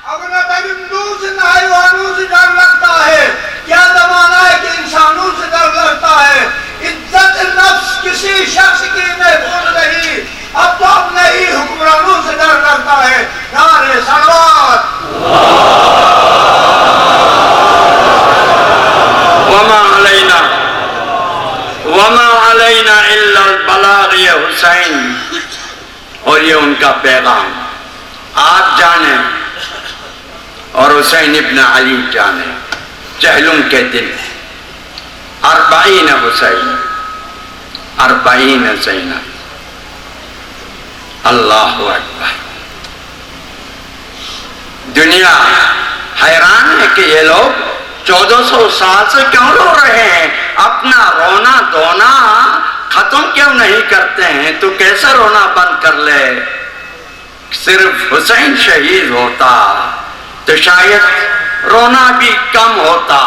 اگر درندوں سے حیوانوں سے ڈر لگتا ہے، کیا زمانہ ہے کہ انسانوں سے ڈر لگتا ہے؟ عزت نفس کسی شخص کی محفوظ نہیں، اب تو اپنے ہی حکمرانوں سے ڈر لگتا ہے۔ نعرہ صلوات۔ وما علینا الا البلاغ، یہ حسین اور یہ ان کا پیغام آپ جانیں اور حسین ابن علی جانیں۔ چہلم کے دن 40 حسین 40 زینب، اللہ اکبر۔ دنیا حیران ہے کہ یہ لوگ 1400 سال سے کیوں رو رہے ہیں، اپنا رونا دھونا ختم کیوں نہیں کرتے ہیں؟ تو کیسے رونا بند کر لے؟ صرف حسین شہید ہوتا تو شاید رونا بھی کم ہوتا،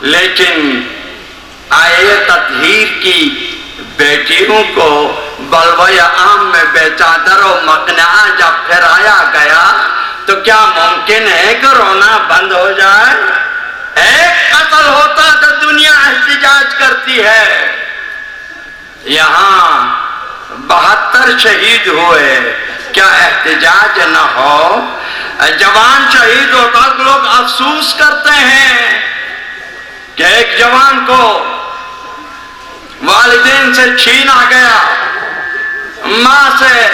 لیکن آئے تطہیر کی بیٹیوں کو بلوہ عام میں بے چادر و مقنعہ جب پھرایا گیا تو کیا ممکن ہے کہ رونا بند ہو جائے؟ ایک قتل ہوتا تو دنیا احتجاج کرتی ہے، یہاں 72 شہید ہوئے، کیا احتجاج نہ ہو؟ جوان شہید ہوتا تو لوگ افسوس کرتے ہیں کہ ایک جوان کو والدین سے چھینا گیا، ماں سے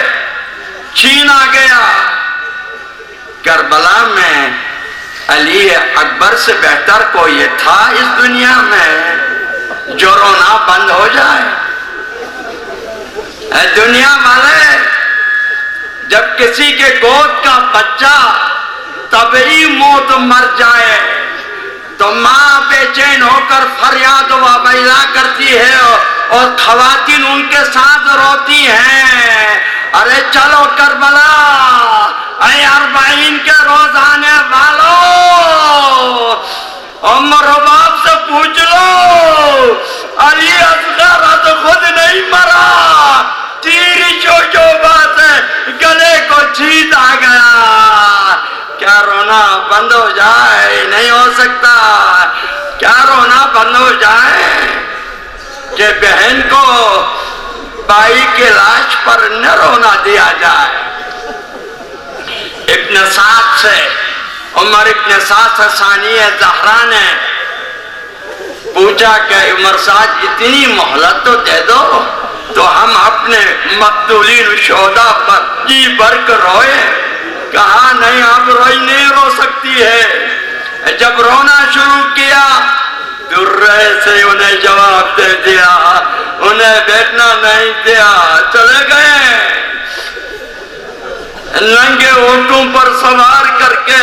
چھینا گیا۔ کربلا میں علی اکبر سے بہتر کوئی یہ تھا اس دنیا میں جو رونا بند ہو جائے؟ اے دنیا والے، جب کسی کے گود کا بچہ طبعی موت مر جائے تو ماں بے چین ہو کر فریاد و ویلا کرتی ہے اور خواتین ان کے ساتھ روتی ہیں۔ ارے چلو کربلا، اے 40 کے روزانے والوں، عمر باپ سے پوچھ لو، علی اصغر تو خود نہیں مرا، تیری جو بات ہے گلے کو چھید آ گیا۔ کیا رونا بند ہو جائے؟ نہیں ہو سکتا۔ کیا رونا بند ہو جائے کہ بہن کو بھائی کے لاش پر نہ رونا دیا جائے؟ ابن ابن سعد سے عمر ابن سعد سے ثانی زہرا نے پوچھا کہ عمر سعد اتنی مہلت تو دے دو تو ہم اپنے مقتولین شہداء پر جی بھر کر روئے. کہا نہیں اب روئی نہیں رو سکتی ہے. جب رونا شروع کیا درے سے انہیں جواب دے دیا, انہیں بیٹھنا نہیں دیا, چلے گئے. ننگے اونٹوں پر سوار کر کے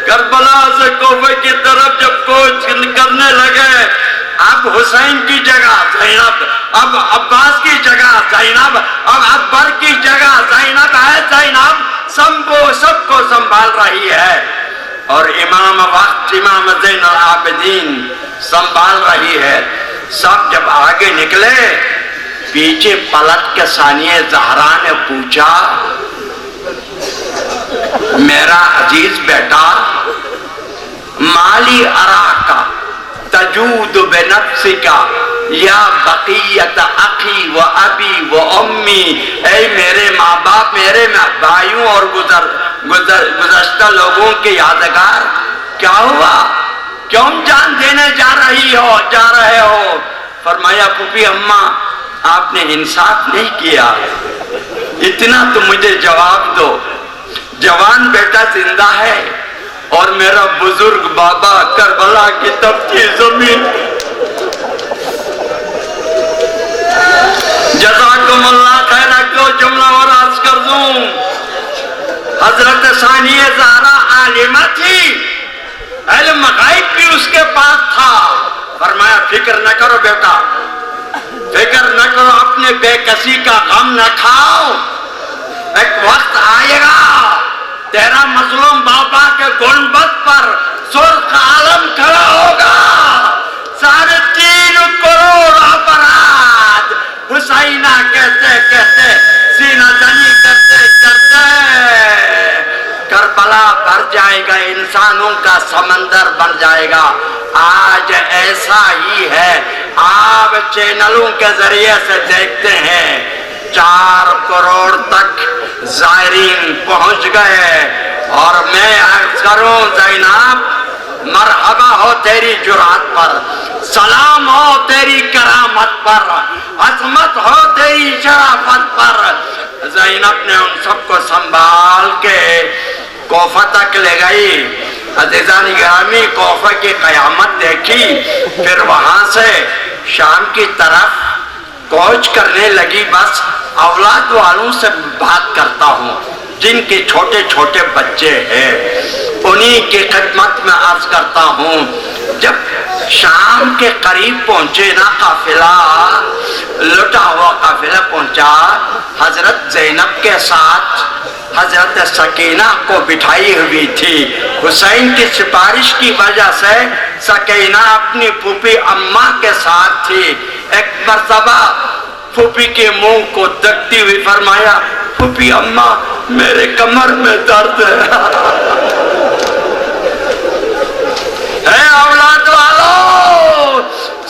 کربلا سے کوفے کی طرف جب کوچ کرنے لگے, اب حسین کی جگہ زینب, اب عباس کی جگہ زینب, اب اکبر کی جگہ زینب ہے. زینب سب کو سنبھال رہی ہے اور امام وقت امام زین العابدین سنبھال رہی ہے. سب جب آگے نکلے, پیچھے پلٹ کے ثانیہ زہرا نے پوچھا, میرا عزیز بیٹا, مالی اراکا تجود بنفسکا یا بقیت اخی و ابی و امی, اے میرے ماں باپ, میرے بھائیوں اور گزشتہ لوگوں کے یادگار, کیا ہوا, کیوں جان دینے جا رہے ہو؟ فرمایا پھوپھی اماں آپ نے انصاف نہیں کیا, اتنا تو مجھے جواب دو, جوان بیٹا زندہ ہے اور میرا بزرگ بابا کربلا کی تپتی زمین. جزاکم اللہ خیر. کو جملہ اور عرض کر دوں, حضرت ثانیہ زہرا عالمہ تھی, علم غیب بھی اس کے پاس تھا. فرمایا فکر نہ کرو بیٹا, فکر نہ کرو, اپنے بے کسی کا غم نہ کھاؤ, ایک وقت آئے گا تیرا مظلوم بابا کے گنبد پر سرخ عالم کھڑا ہوگا, 3.5 کروڑ افراد حسینہ کہتے کہتے سینہ زنی کرتے کرتے کربلا بھر جائے گا, انسانوں کا سمندر بن جائے گا. آج ایسا ہی ہے, آپ چینلوں کے ذریعے سے دیکھتے ہیں 4 کروڑ تک زائرین پہنچ گئے, اور میں عرض کروں زینب مرحبا ہو تیری جرات پر, سلام ہو تیری کرامت پر, عظمت ہو تیری شرافت پر. زینب نے ان سب کو سنبھال کے کوفہ تک لے گئی. عزیزان گرامی, کوفہ کی قیامت دیکھی, پھر وہاں سے شام کی طرف کوچ کرنے لگی. بس اولاد والوں سے بات کرتا ہوں جن کے چھوٹے چھوٹے بچے ہیں, انہی کی خدمت میں عرض کرتا ہوں. جب شام کے قریب پہنچے نا قافلہ, لٹا ہوا قافلہ پہنچا, حضرت زینب کے ساتھ حضرت سکینہ کو بٹھائی ہوئی تھی. حسین کی سفارش کی وجہ سے سکینہ اپنی پھوپھی اماں کے ساتھ تھی. ایک مرتبہ پھوپھی کے منہ کو دیکھتی ہوئی فرمایا, پھوپھی اماں میرے کمر میں درد ہے. اے اولاد والو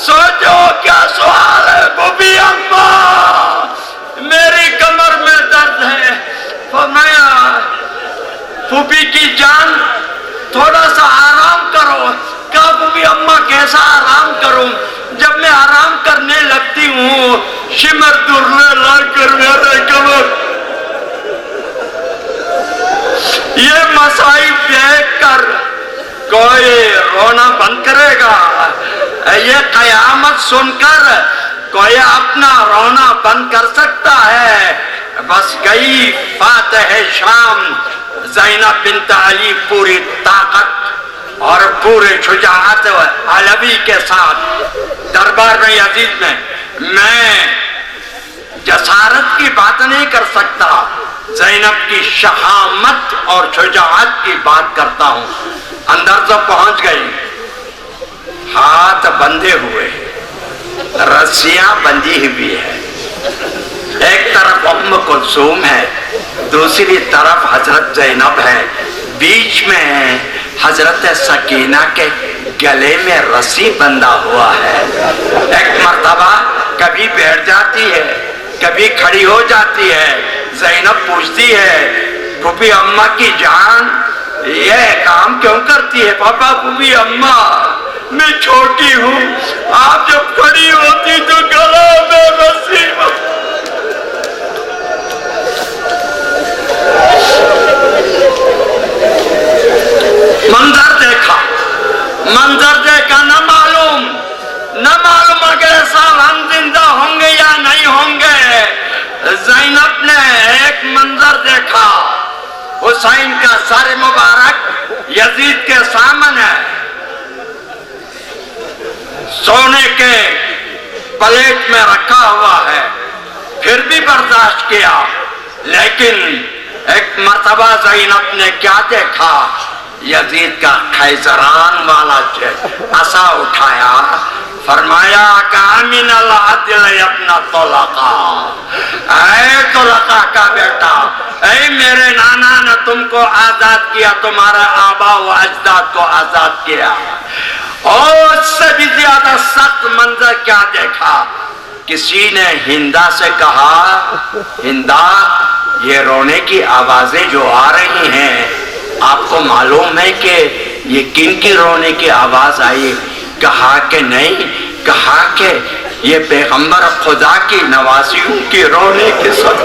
سوچو کیا سوال ہے. پھوپھی اماں میری کمر میں درد ہے. فرمایا پھوپھی کی جان تھوڑا سا آرام کرو. کہا پھوپھی اماں کیسا آرام کروں؟ جب میں آرام کرنے لگتی ہوں شمر درنے لا کر میرے کمر. یہ مصائب دیکھ کر کوئی رونا بند کرے گا؟ یہ قیامت سن کر کوئی اپنا رونا بند کر سکتا ہے؟ بس گئی فاتح شام زینب بنت علی پوری طاقت اور پورے شجاعت علوی کے ساتھ دربار میں عزیز میں جسارت کی بات نہیں کر سکتا, زینب کی شہامت اور شجاعت کی بات کرتا ہوں. اندر سے پہنچ گئی, ہاتھ بندھے ہوئے, رسیاں بندھی ہوئی ہے. ایک طرف ام کلثوم ہے, دوسری طرف حضرت زینب ہے, بیچ میں حضرت سکینہ کے گلے میں رسی بندھا ہوا ہے. ایک مرتبہ کبھی بیٹھ جاتی ہے, کبھی کھڑی ہو جاتی ہے. زینب پوچھتی ہے پھوپھی اماں کی جان یہ کام کیوں کرتی ہے؟ پاپا پھوپھی اماں میں چھوٹی ہوں، آپ جب کھڑی ہوتی تو گلا میں رسی منظر دیکھا نہ معلوم اگلے سال ہم زندہ ہوں گے یا نہیں ہوں گے۔ زینب نے ایک منظر دیکھا، حسین کا سر مبارک یزید کے سامنے سونے کے پلیٹ میں رکھا ہوا ہے، پھر بھی برداشت کیا۔ لیکن ایک مرتبہ زینب نے کیا دیکھا؟ یزید کا خیزران والا عصا اٹھایا، فرمایا کامن العدل ابن طلقا، اے طلقا کا بیٹا، اے میرے نانا نے تم کو آزاد کیا، تمہارے آبا و اجداد کو آزاد کیا۔ اور اس سے بھی زیادہ سخت منظر کیا دیکھا؟ کسی نے ہندا سے کہا، ہندا یہ رونے کی آوازیں جو آ رہی ہیں آپ کو معلوم ہے کہ یہ کن کی رونے کی آواز آئی؟ کہا کہ نہیں، کہا کہ یہ پیغمبر خدا کی نوازیوں کی رونے کی سب۔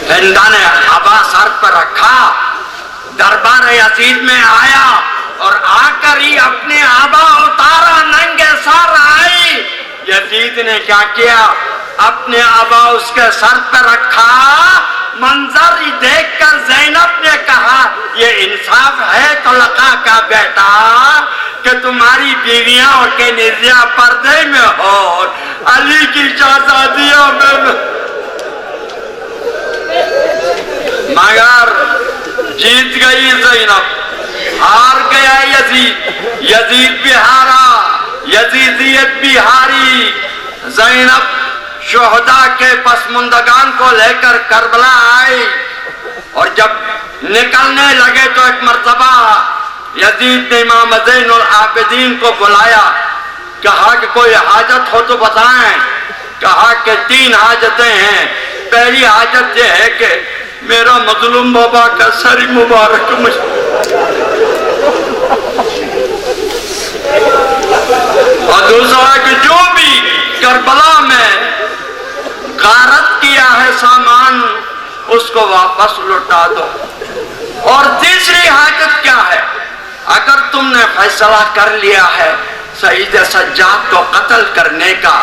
ہندا نے آبا سر پر رکھا، دربار یزید میں آیا اور آ کر ہی اپنے آبا اتارا، ننگے سر آئی۔ یزید نے کیا کیا؟ اپنے آبا اس کے سر پر رکھا۔ منظر دیکھ کر زینب نے کہا یہ انصاف ہے طلقا کا بیٹا کہ تمہاری بیویاں اور کنیزیاں پردے میں ہو، علی کی شہزادیاں میں، مگر جیت گئی زینب، ہار گیا یزید بھی ہارا، یزیدیت بھی ہاری۔ زینب شہداء کے پسماندگان کو لے کر کربلا آئی، اور جب نکلنے لگے تو ایک مرتبہ یزید نے امام زین العابدین کو بلایا، کہا کہ کوئی حاجت ہو تو بتائیں۔ کہا کہ 3 حاجتیں ہیں۔ پہلی حاجت یہ ہے کہ میرا مظلوم بابا کا سر مبارک اور دوسرا کہ جو بھی کربلا میں غارت کیا ہے سامان اس کو واپس لوٹا دو۔ اور تیسری حاجت کیا ہے؟ اگر تم نے فیصلہ کر لیا ہے سید سجاد کو قتل کرنے کا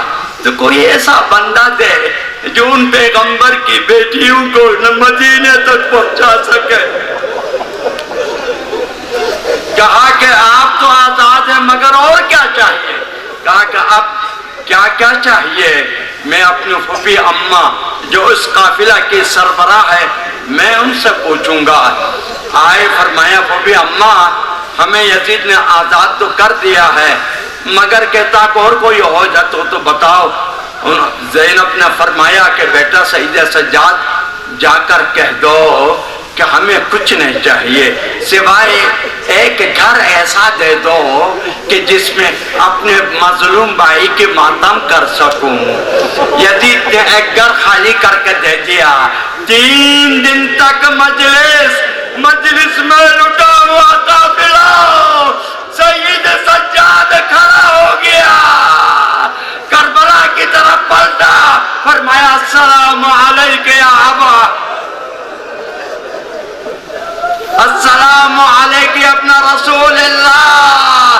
تو کوئی ایسا بندہ دے جو ان پیغمبر کی بیٹیوں کو مدینے تک پہنچا سکے۔ کہا کہ آپ تو آزاد ہیں مگر اور کیا چاہیے؟ کہا کہ اب کیا کیا چاہیے؟ میں اپنی پھوپھی اماں جو اس قافلہ کی سربراہ ہے میں ان سے پوچھوں گا۔ آئے، فرمایا پھوپھی اماں ہمیں یزید نے آزاد تو کر دیا ہے مگر کہتا کہ اور کوئی ہو جاتا تو بتاؤ۔ زینب نے فرمایا کہ بیٹا سید سجاد جا کر کہہ دو کہ ہمیں کچھ نہیں چاہیے سوائے ایک گھر ایسا دے دو کہ جس میں اپنے مظلوم بھائی کی ماتم کر سکوں۔ یزید نے ایک گھر خالی کر کے دے دیا۔ 3 دن تک مجلس میں لٹا ہوا قافلہ سید سجاد کھڑا ہو گیا، کربلا کی طرف پلٹا، فرمایا السلام علیکہ یا ابا، السلام علیکہ اپنا رسول اللہ۔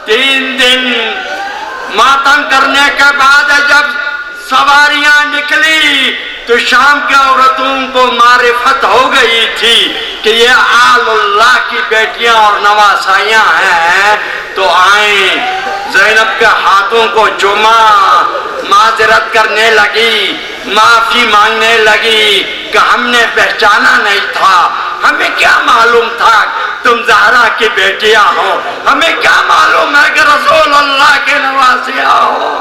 3 دن ماتم کرنے کے بعد جب سواریاں نکلی تو شام کے عورتوں کو معرفت ہو گئی تھی کہ یہ آل اللہ کی بیٹیاں اور نواسائیاں ہیں، تو آئیں، زینب کے ہاتھوں کو چوما، معذرت کرنے لگی، معافی مانگنے لگی کہ ہم نے پہچانا نہیں تھا، ہمیں کیا معلوم تھا تم زہرا کی بیٹیاں ہو، ہمیں کیا معلوم ہے کہ رسول اللہ کے نواسیاں ہو۔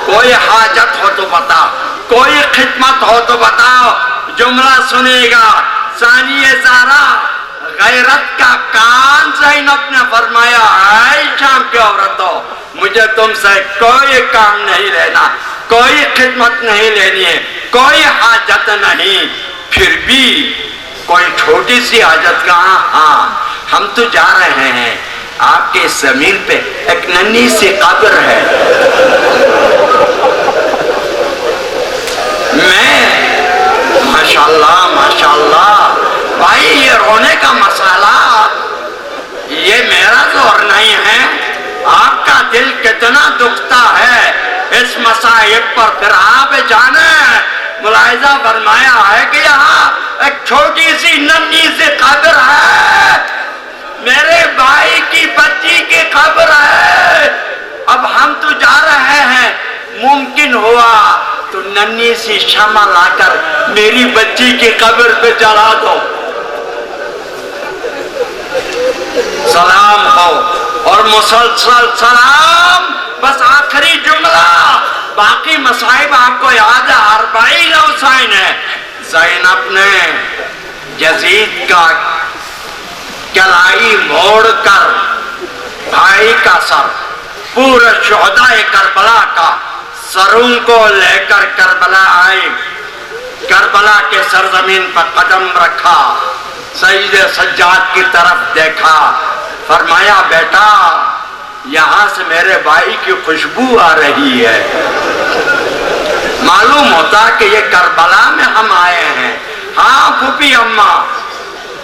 کوئی حاجت ہو تو بتا، کوئی خدمت ہو تو بتاؤ۔ جملہ سنے گا، ثانی زہرا غیرت کا کان زینب نے فرمایا، اے شام کی عورتوں مجھے تم سے کوئی کام نہیں لینا، کوئی خدمت نہیں لینی ہے، کوئی حاجت نہیں، پھر بھی کوئی چھوٹی سی حاجت کہاں؟ ہاں ہم تو جا رہے ہیں، آپ کے زمین پہ ایک ننھی سی قبر ہے، میں ماشاءاللہ ماشاءاللہ بھائی یہ رونے کا مسئلہ یہ میرا زور نہیں ہے، آپ کا دل کتنا دکھتا ہے اس مصائب پر، پھر آپ جانے ملاحظہ فرمایا ہے کہ یہاں ایک چھوٹی سی ننھی سی قبر ہے، میرے بھائی کی بچی کی قبر ہے، اب ہم تو جا رہے ہیں، ممکن ہوا تو ننھی سی شمع لا کر میری بچی کی قبر پہ جلا دو، سلام ہو اور مسلسل سلام، بس آخری جملہ، باقی مصائب آپ کو یاد ہے، 40 حسین ہے، زینب نے یزید کا کلائی موڑ کر بھائی کا سر، پورے شہداء کربلا کا سروں کو لے کر کربلا آئی، کربلا کے سرزمین پر قدم رکھا، سید سجاد کی طرف دیکھا، فرمایا بیٹا یہاں سے میرے بھائی کی خوشبو آ رہی ہے، معلوم ہوتا کہ یہ کربلا میں ہم آئے ہیں، ہاں پھوپھی اماں،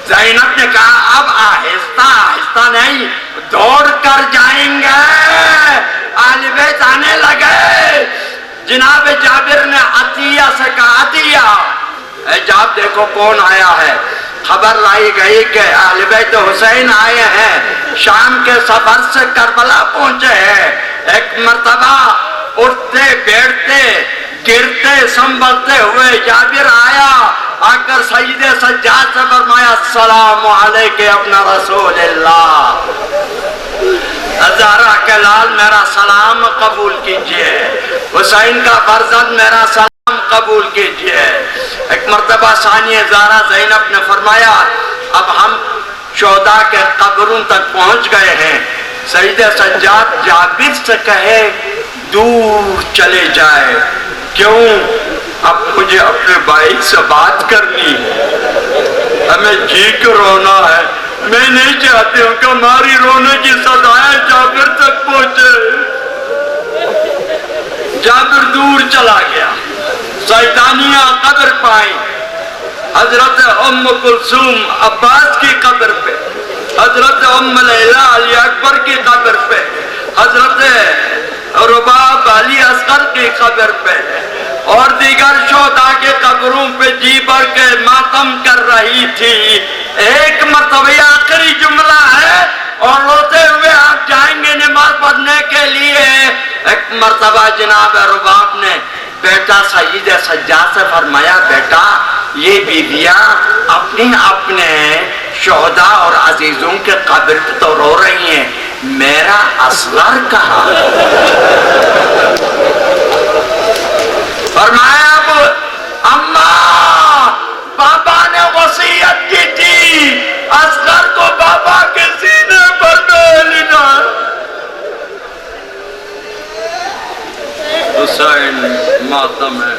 زینب نے کہا اب آہستہ آہستہ نہیں، دوڑ کر جائیں گے، آل بیت آنے لگے، جناب جابر نے عطیہ سے کہا عطیہ، اے جاب دیکھو کون آیا ہے، خبر لائی گئی کہ اہل بیت حسین آئے ہیں، شام کے سفر سے کربلا پہنچے ہیں، ایک مرتبہ اٹھتے بیٹھتے گرتے سنبھلتے ہوئے جابر آیا، آ کر سید سجاد سے فرمایا السلام علیکم ابن رسول اللہ، زہرا کے لال میرا سلام قبول کیجئے، حسین کا فرزند میرا سلام قبول کیجئے۔ ایک مرتبہ ثانیہ زہرا زینب نے فرمایا اب ہم شہداء کے قبروں تک پہنچ گئے ہیں، سید سجاد جابر سے کہے دور چلے جائے، کیوں؟ اب مجھے اپنے بھائی سے بات کرنی ہے، ہمیں چیخ رونا ہے، میں نہیں چاہتی ہوں کہ ہماری رونے کی صدائیں جابر تک پہنچے۔ جابر دور چلا گیا، سیدانیہ قبر پائیں، حضرت ام کلثوم عباس کی قبر پہ، حضرت ام لیلہ علی اکبر کی قبر پہ، حضرت رباب علی اصغر کی قبر پہ اور دیگر شہداء کے قبروں پہ جی بھر کے ماتم کر رہی تھی۔ ایک مرتبہ آخری جملہ ہے اور روتے ہوئے آپ جائیں گے نماز پڑھنے کے لیے۔ ایک مرتبہ جناب رباب نے بیٹا سید سجاد سے فرمایا بیٹا یہ بیویاں اپنے شہداء اور عزیزوں کے قبر پہ تو رو رہی ہیں، میرا اصغر کہاں؟ فرمایا اب اماں بابا نے وصیت کی تھی اصغر کو بابا کے سینے پر ڈالنا۔ حسین ماتم ہے۔